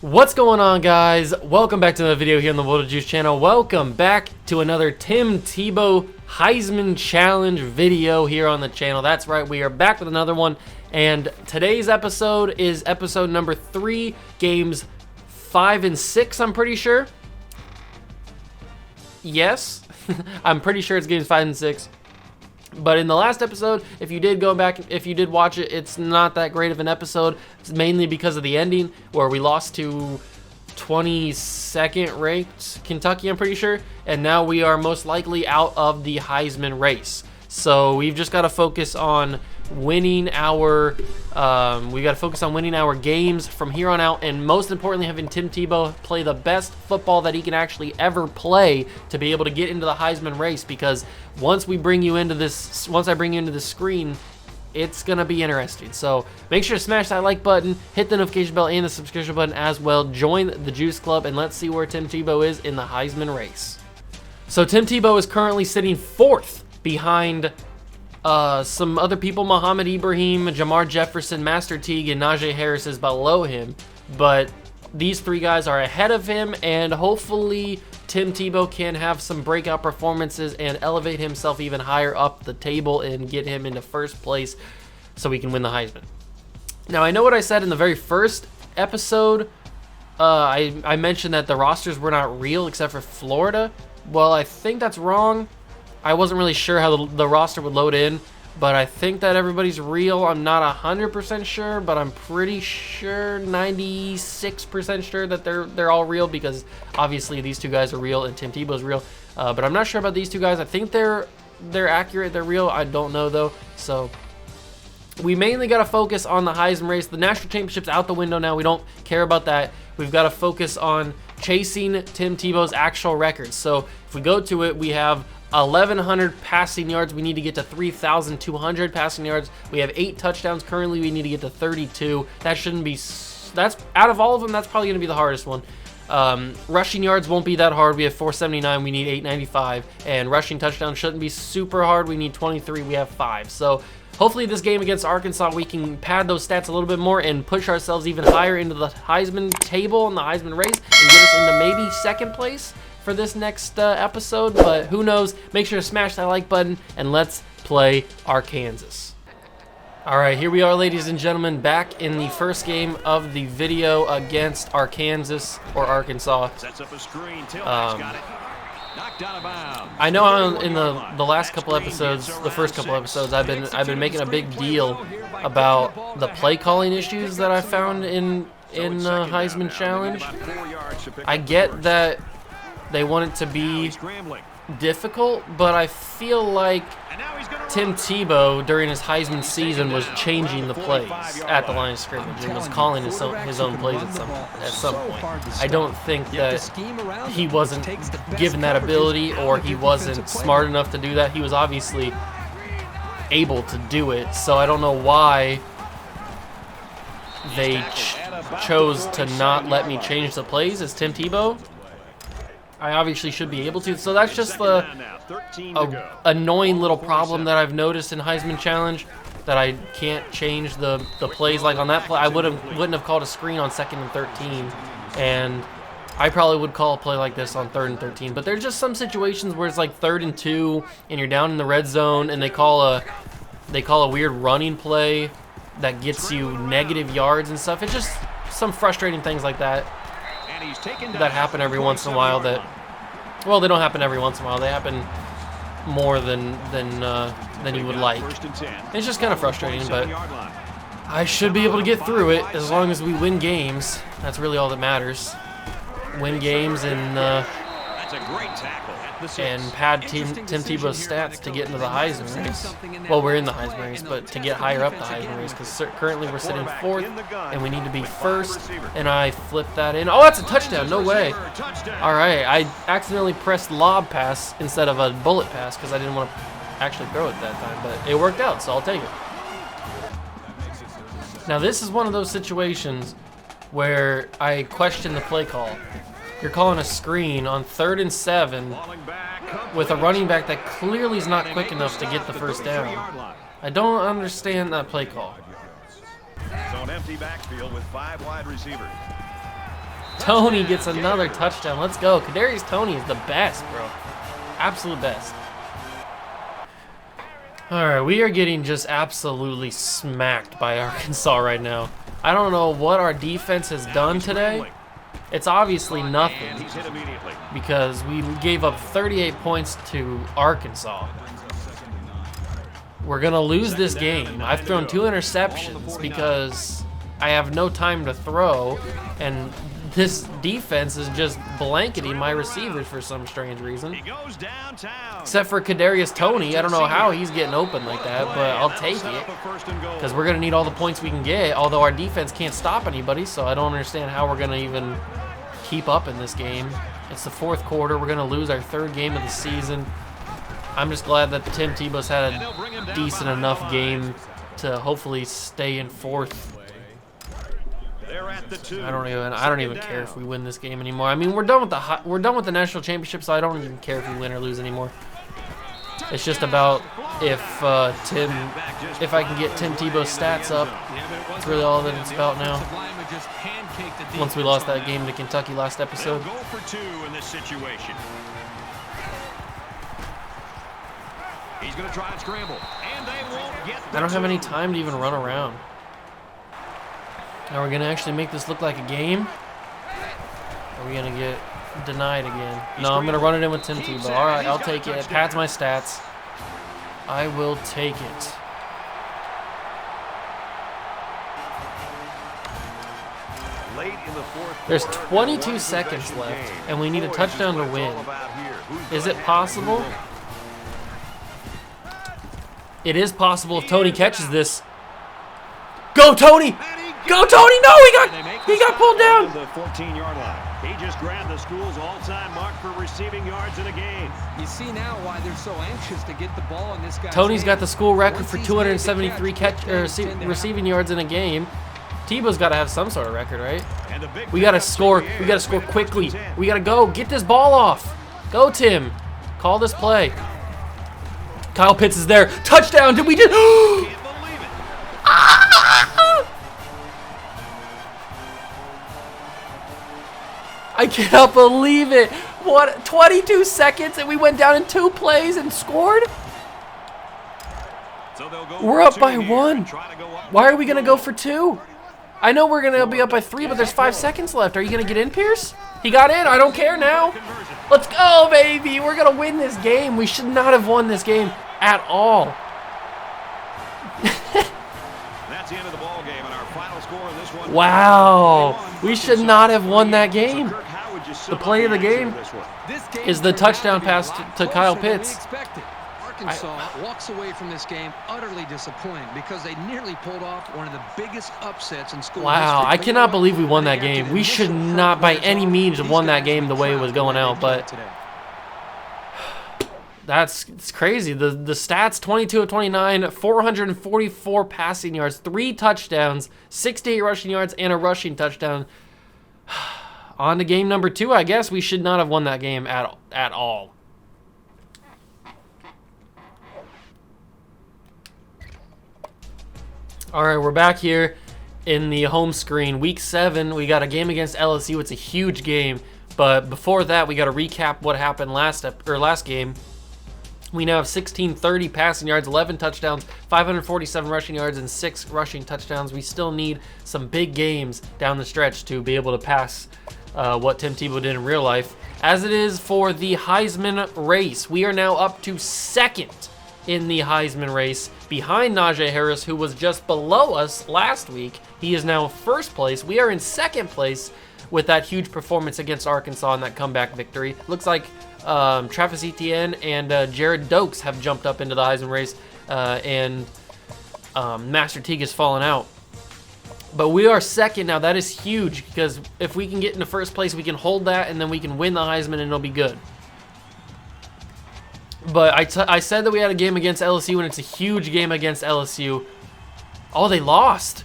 What's going on, guys? Welcome back to another video here on the World of Juice channel. Welcome back to another Tim Tebow Heisman Challenge video here on the channel. That's right, we are back with another one, and today's episode is episode number 3, games 5 and 6, I'm pretty sure. Yes, I'm pretty sure it's games 5 and 6. But in the last episode, if you did go back, if you did watch it, it's not that great of an episode. It's mainly because of the ending, where we lost to 22nd ranked Kentucky, I'm pretty sure. And now we are most likely out of the Heisman race. So we've just got to focus on winning our games from here on out, and most importantly, having Tim Tebow play the best football that he can actually ever play to be able to get into the Heisman race. Because once I bring you into this screen, it's gonna be interesting. So make sure to smash that like button, hit the notification bell and the subscription button as well. Join the Juice Club, and let's see where Tim Tebow is in the Heisman race. So Tim Tebow is currently sitting 4th behind some other people. Muhammad Ibrahim, Jamar Jefferson, Master Teague, and Najee Harris is below him. But these 3 guys are ahead of him, and hopefully Tim Tebow can have some breakout performances and elevate himself even higher up the table and get him into first place so we can win the Heisman. Now, I know what I said in the very first episode. I mentioned that the rosters were not real except for Florida. Well, I think that's wrong. I wasn't really sure how the roster would load in, but I think that everybody's real. I'm not 100% sure, but I'm pretty sure, 96% sure that they're all real, because obviously these 2 guys are real and Tim Tebow's real. But I'm not sure about these 2 guys. I think they're accurate, they're real. I don't know though. So we mainly got to focus on the Heisman race. The national championship's out the window now. We don't care about that. We've got to focus on chasing Tim Tebow's actual records. So if we go to it, we have 1,100 passing yards. We need to get to 3,200 passing yards. We have 8 touchdowns currently. We need to get to 32. That shouldn't be. That's out of all of them. That's probably going to be the hardest one. Rushing yards won't be that hard. We have 479. We need 895. And rushing touchdowns shouldn't be super hard. We need 23. We have 5. So hopefully this game against Arkansas, we can pad those stats a little bit more and push ourselves even higher into the Heisman table and the Heisman race and get us into maybe 2nd place for this next episode, but who knows. Make sure to smash that like button, and let's play Arkansas. All right, here we are, ladies and gentlemen, back in the first game of the video against Arkansas, or Arkansas. I know in the last couple episodes, the first couple episodes, I've been making a big deal about the play calling issues that I found in Heisman Challenge. I get that they want it to be difficult, but I feel like Tim Tebow during his Heisman season was changing the plays at the line of scrimmage and was calling his own plays at some point. I don't think that he wasn't given that ability, or he wasn't smart enough to do that. He was obviously able to do it, so I don't know why they chose to not let me change the plays as Tim Tebow. I obviously should be able to. So that's just the annoying little problem that I've noticed in Heisman Challenge, that I can't change the plays. Like on that play, I wouldn't have called a screen on 2nd and 13, and I probably would call a play like this on 3rd and 13. But there's just some situations where it's like 3rd and 2, and you're down in the red zone, and they call a weird running play that gets you negative yards and stuff. It's just some frustrating things like that that happen every once in a while. Well, they don't happen every once in a while. They happen more than you would like. It's just kind of frustrating, but I should be able to get through it as long as we win games. That's really all that matters. Win games and pad Tim Tebow's stats to get into the Heisman race. Well, we're in the Heisman race, but to get higher up the Heisman race, because currently we're sitting 4th, and we need to be 1st, and I flipped that in. Oh, that's a touchdown. No way. All right, I accidentally pressed lob pass instead of a bullet pass because I didn't want to actually throw it that time, but it worked out, so I'll take it. Now, this is one of those situations where I question the play call. You're calling a screen on 3rd and 7 with a running back that clearly is not quick enough to get the first down. I don't understand that play call. So an empty backfield with 5 wide receivers. Toney gets another touchdown. Let's go. Kadarius Toney is the best, bro. Absolute best. All right, we are getting just absolutely smacked by Arkansas right now. I don't know what our defense has done today. It's obviously nothing because we gave up 38 points to Arkansas. We're going to lose this game. I've thrown 2 interceptions because I have no time to throw, and this defense is just blanketing my receivers for some strange reason. Except for Kadarius Toney. I don't know how he's getting open like that, but I'll take it because we're going to need all the points we can get, although our defense can't stop anybody, so I don't understand how we're going to even keep up in this game. It's the 4th quarter. We're going to lose our 3rd game of the season. I'm just glad that Tim Tebow's had a decent enough game to hopefully stay in 4th. I don't even care if we win this game anymore. I mean, we're done with the national championship, so I don't even care if we win or lose anymore. It's just about if I can get Tim Tebow's stats up. That's really all that it's about now. Once we lost that game to Kentucky last episode. He's going to try and scramble, and they won't get I don't have any time to even run around. Are we going to actually make this look like a game? Are we going to get denied again? No, I'm going to run it in with Tim Tebow. All right, I'll take it. It pads my stats. I will take it. There's 22 seconds left, and we need a touchdown to win. Is it possible? It is possible if Toney catches this. Go, Toney! Go, Toney! No, he got pulled down. The 14-yard line. He just grabbed the school's all-time mark for receiving yards in a game. You see now why they're so anxious to get the ball in this guy's Toney's hand. got the school record for 273 receiving yards in a game. Tebow's got to have some sort of record, right? We got to score. We got to score quickly. We got to go. Get this ball off. Go, Tim. Call this play. Kyle Pitts is there. Touchdown. Did we just... I cannot believe it. What? 22 seconds and we went down in 2 plays and scored? We're up by 1. Why are we going to go for 2? I know we're going to be up by 3, but there's 5 seconds left. Are you going to get in, Pierce? He got in. I don't care now. Let's go, baby. We're going to win this game. We should not have won this game at all. That's the end of the ball game, and our final score in this one. Wow. We should not have won that game. The play of the game is the touchdown pass to Kyle Pitts. Arkansas walks away from this game utterly disappointed because they nearly pulled off one of the biggest upsets in school history. Wow, I cannot believe we won that game. We should not by any means have won that game the way it was going out, but it's crazy. The stats, 22 of 29, 444 passing yards, 3 touchdowns, 68 rushing yards, and a rushing touchdown. On to game number 2, I guess. We should not have won that game at all. All right, we're back here in the home screen. Week 7, we got a game against LSU. It's a huge game, but before that, we got to recap what happened last game. We now have 1,630 passing yards, 11 touchdowns, 547 rushing yards, and 6 rushing touchdowns. We still need some big games down the stretch to be able to pass what Tim Tebow did in real life. As it is for the Heisman race, we are now up to 2nd in the Heisman race, behind Najee Harris, who was just below us last week. He is now 1st place. We are in 2nd place with that huge performance against Arkansas in that comeback victory. Looks like Travis Etienne and Jared Dokes have jumped up into the Heisman race, and Master Teague has fallen out. But we are 2nd now. That is huge because if we can get into 1st place, we can hold that, and then we can win the Heisman, and it'll be good. But I said that we had a game against LSU, and it's a huge game against LSU. Oh, they lost.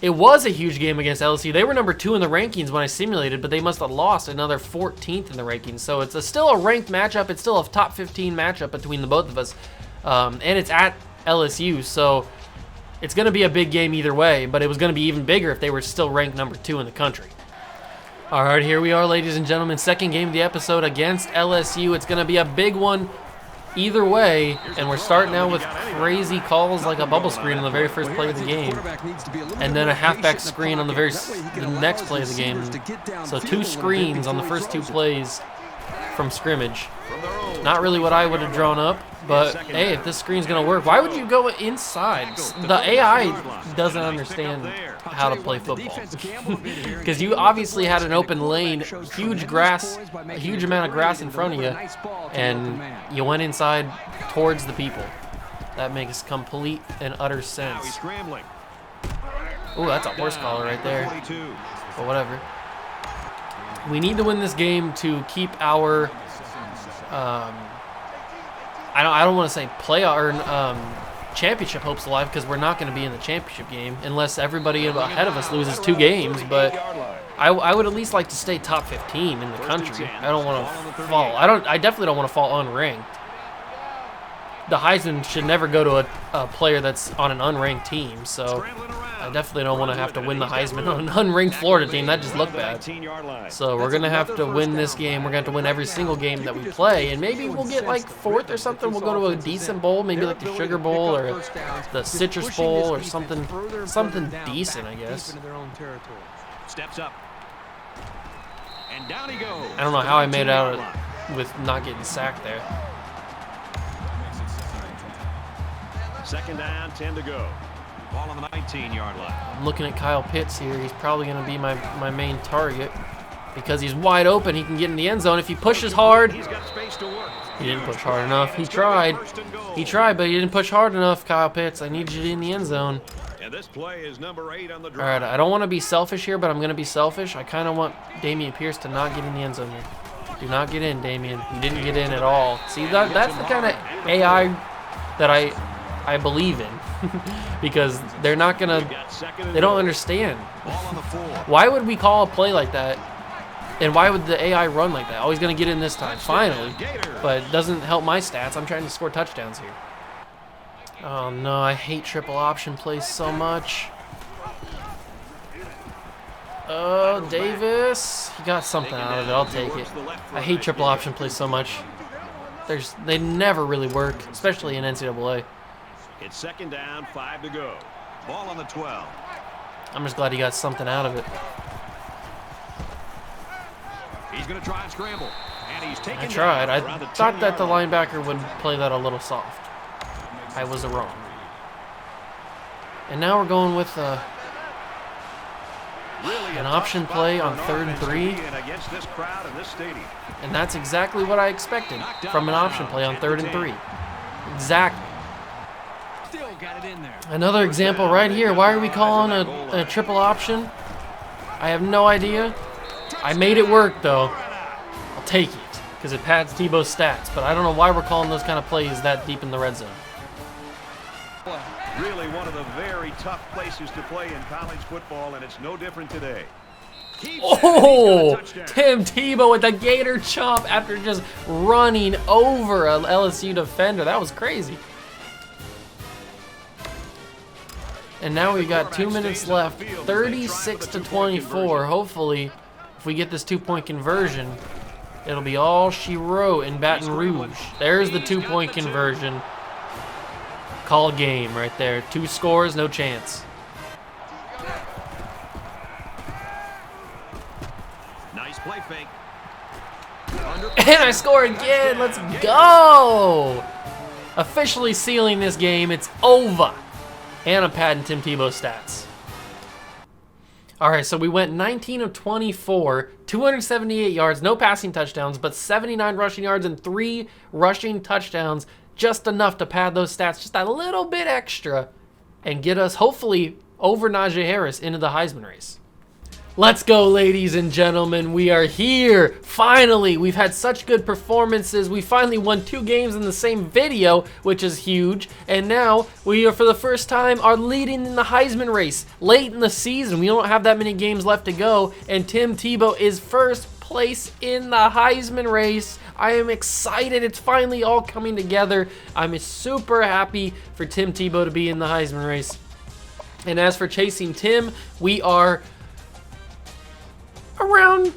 It was a huge game against LSU. They were number 2 in the rankings when I simulated, but they must have lost another 14th in the rankings. So it's still a ranked matchup. It's still a top 15 matchup between the both of us. And it's at LSU, so it's going to be a big game either way, but it was going to be even bigger if they were still ranked number 2 in the country. All right, here we are, ladies and gentlemen. Second game of the episode against LSU. It's going to be a big one either way, and we're starting out with crazy calls like a bubble screen on the very first play of the game, and then a halfback screen on the next play of the game. So 2 screens on the first 2 plays from scrimmage. Not really what I would have drawn up, but hey, if this screen's going to work, why would you go inside? The AI doesn't understand how to play football. Because you obviously had an open lane, huge grass, a huge amount of grass in front of you, and you went inside towards the people. That makes complete and utter sense. Ooh, that's a horse collar right there. But whatever. We need to win this game to keep our I don't want to say playoff or championship hopes alive, because we're not going to be in the championship game unless everybody ahead of us loses 2 games. But I would at least like to stay top 15 in the country. I don't want to fall. I definitely don't want to fall unranked. The Heisman should never go to a player that's on an unranked team, so I definitely don't want to have to win the Heisman on an unranked Florida team. That just looked bad. So we're going to have to win this game. We're going to have to win every single game that we play, and maybe we'll get like 4th or something. We'll go to a decent bowl, maybe like the Sugar Bowl or the Citrus Bowl or something decent, I guess. Steps up. And down he goes. I don't know how I made it out with not getting sacked there. Second down, 10 to go. Ball on the 19-yard line. I'm looking at Kyle Pitts here. He's probably going to be my main target because he's wide open. He can get in the end zone if he pushes hard. He's got space to work. He didn't push hard enough. He tried. He tried, but he didn't push hard enough, Kyle Pitts. I need you in the end zone. And this play is number 8 on the drive. All right, I don't want to be selfish here, but I'm going to be selfish. I kind of want Dameon Pierce to not get in the end zone here. Do not get in, Dameon. He didn't get in at all. See, that's the kind of AI that I believe in. Because they're not going to, they don't understand. Why would we call a play like that? And why would the AI run like that? Oh, he's going to get in this time, finally. But it doesn't help my stats. I'm trying to score touchdowns here. Oh, no, I hate triple option plays so much. Oh, Davis. He got something out of it. I'll take it. I hate triple option plays so much. They never really work, especially in NCAA. It's second down, 5 to go. Ball on the 12. I'm just glad he got something out of it. He's going to try and scramble. And he's taken. I tried. I thought that the linebacker would play that a little soft. I was wrong. And now we're going with an option play on 3rd and 3. And that's exactly what I expected from an option play on 3rd and 3. Exactly. Another example right here. Why are we calling a triple option? I have no idea. I made it work, though. I'll take it because it pads Tebow's stats, but I don't know why we're calling those kind of plays that deep in the red zone. Really one of the very tough places to play in college football, and it's no different today. Oh, Tim Tebow with the gator chomp after just running over an LSU defender. That was crazy. And now we got 2 minutes left, 36-24. Hopefully, if we get this 2-point conversion, it'll be all she wrote in Baton Rouge. There's the 2-point conversion. Call game right there. 2 scores, no chance. Nice play fake. And I score again. Let's go. Officially sealing this game. It's over. And I'm padding Tim Tebow's stats. All right, so we went 19 of 24, 278 yards, no passing touchdowns, but 79 rushing yards and 3 rushing touchdowns, just enough to pad those stats just a little bit extra and get us, hopefully, over Najee Harris into the Heisman race. Let's go, ladies and gentlemen. We are here. Finally, we've had such good performances. We finally won 2 games in the same video, which is huge. And now we are, for the first time, are leading in the Heisman race late in the season. We don't have that many games left to go. And Tim Tebow is first place in the Heisman race. I am excited. It's finally all coming together. I'm super happy for Tim Tebow to be in the Heisman race. And as for chasing Tim, we are around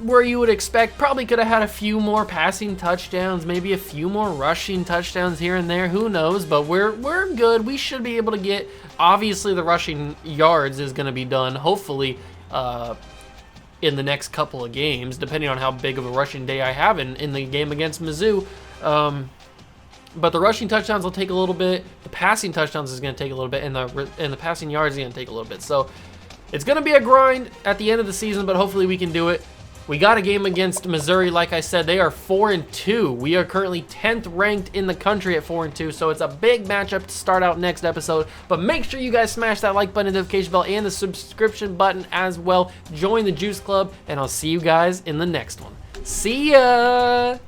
where you would expect. Probably could have had a few more passing touchdowns, maybe a few more rushing touchdowns here and there. Who knows? But we're good. We should be able to get. Obviously, the rushing yards is going to be done. Hopefully, in the next couple of games, depending on how big of a rushing day I have in the game against Mizzou. But the rushing touchdowns will take a little bit. The passing touchdowns is going to take a little bit, and the passing yards is going to take a little bit. So it's going to be a grind at the end of the season, but hopefully we can do it. We got a game against Missouri. Like I said, they are 4-2. We are currently 10th ranked in the country at 4-2, so it's a big matchup to start out next episode. But make sure you guys smash that like button, notification bell, and the subscription button as well. Join the Juice Club, and I'll see you guys in the next one. See ya!